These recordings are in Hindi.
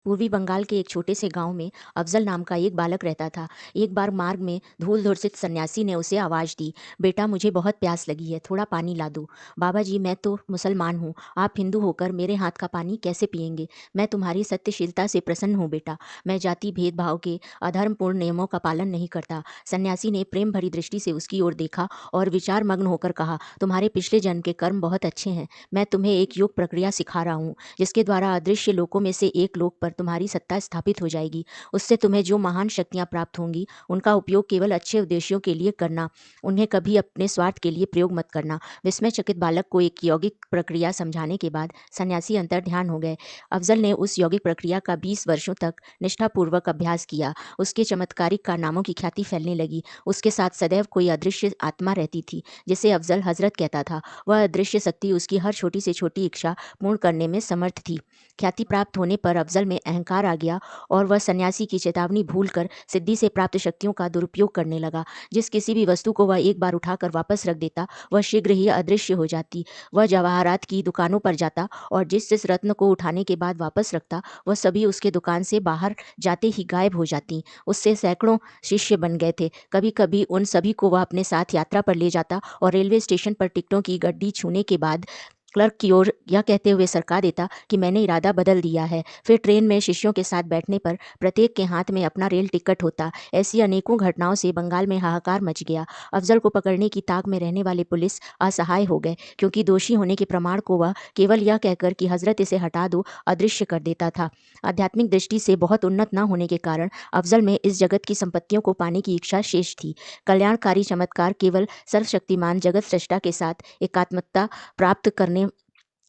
पूर्वी बंगाल के एक छोटे से गांव में अफजल नाम का एक बालक रहता था। एक बार मार्ग में धूल धुरसित सन्यासी ने उसे आवाज दी, बेटा मुझे बहुत प्यास लगी है, थोड़ा पानी ला दो। बाबा जी, मैं तो मुसलमान हूँ, आप हिंदू होकर मेरे हाथ का पानी कैसे पियेंगे? मैं तुम्हारी सत्यशीलता से प्रसन्न हूँ बेटा, मैं जाति भेदभाव के अधर्मपूर्ण नियमों का पालन नहीं करता। सन्यासी ने प्रेम भरी दृष्टि से उसकी ओर देखा और विचार मग्न होकर कहा, तुम्हारे पिछले जन्म के कर्म बहुत अच्छे हैं। मैं तुम्हें एक योग प्रक्रिया सिखा रहा हूँ जिसके द्वारा अदृश्य लोकों में से एक लोक पर तुम्हारी सत्ता स्थापित हो जाएगी। उससे तुम्हें जो महान शक्तियाँ प्राप्त होंगी उनका उपयोग केवल अच्छे उद्देश्यों के लिए करना, उन्हें कभी अपने स्वार्थ के लिए प्रयोग मत करना। विस्मयचकित बालक को एक यौगिक प्रक्रिया समझाने के बाद सन्यासी अंतर ध्यान हो गए। अफजल ने उस यौगिक प्रक्रिया का 20 वर्षों तक निष्ठापूर्वक अभ्यास किया। उसके चमत्कारिक कारनामों की ख्याति फैलने लगी। उसके साथ सदैव कोई अदृश्य आत्मा रहती थी जिसे अफजल हजरत कहता था। वह अदृश्य शक्ति उसकी हर छोटी से छोटी इच्छा पूर्ण करने में समर्थ थी। ख्याति प्राप्त होने पर अफजल में अहंकार आ गया और वह सन्यासी की चेतावनी भूलकर सिद्धि से प्राप्त शक्तियों का दुरुपयोग करने लगा। जिस किसी भी वस्तु को वह एक बार उठाकर वापस रख देता वह शीघ्र ही अदृश्य हो जाती। वह जवाहरात की दुकानों पर जाता और जिस जिस रत्न को उठाने के बाद वापस रखता वह सभी उसके दुकान से बाहर जाते ही गायब हो जाती। उससे सैकड़ों शिष्य बन गए थे। कभी कभी उन सभी को वह अपने साथ यात्रा पर ले जाता और रेलवे स्टेशन पर टिकटों की गड्डी छूने के बाद क्लर्क की ओर यह कहते हुए सरका देता कि मैंने इरादा बदल दिया है। फिर ट्रेन में शिष्यों के साथ बैठने पर प्रत्येक के हाथ में अपना रेल टिकट होता। ऐसी अनेकों घटनाओं से बंगाल में हाहाकार मच गया। अफजल को पकड़ने की ताक में रहने वाले पुलिस असहाय हो गए, क्योंकि दोषी होने के प्रमाण को वह केवल यह कहकर कि हजरत इसे हटा दो अदृश्य कर देता था। आध्यात्मिक दृष्टि से बहुत उन्नत न होने के कारण अफजल में इस जगत की संपत्तियों को पाने की इच्छा शेष थी। कल्याणकारी चमत्कार केवल सर्वशक्तिमान जगत सृष्टा के साथ एकात्मकता प्राप्त करने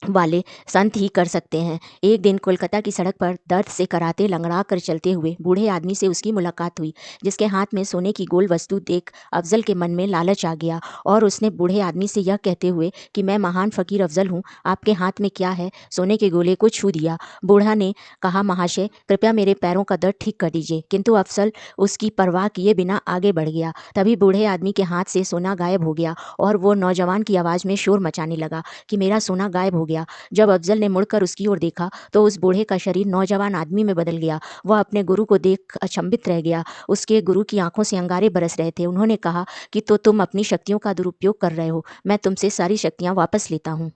वाले संत ही कर सकते हैं। एक दिन कोलकाता की सड़क पर दर्द से कराते लंगड़ा कर चलते हुए बूढ़े आदमी से उसकी मुलाकात हुई, जिसके हाथ में सोने की गोल वस्तु देख अफजल के मन में लालच आ गया और उसने बूढ़े आदमी से यह कहते हुए कि मैं महान फकीर अफजल हूँ, आपके हाथ में क्या है, सोने के गोले को छू दिया। बूढ़ा ने कहा, महाशय कृपया मेरे पैरों का दर्द ठीक कर दीजिए, किंतु अफजल उसकी परवाह किए बिना आगे बढ़ गया। तभी बूढ़े आदमी के हाथ से सोना गायब हो गया और वो नौजवान की आवाज़ में शोर मचाने लगा कि मेरा सोना गायब हो गया। जब अफजल ने मुड़कर उसकी ओर देखा तो उस बूढ़े का शरीर नौजवान आदमी में बदल गया। वह अपने गुरु को देख अचंभित रह गया। उसके गुरु की आंखों से अंगारे बरस रहे थे। उन्होंने कहा कि तो तुम अपनी शक्तियों का दुरुपयोग कर रहे हो, मैं तुमसे सारी शक्तियां वापस लेता हूँ।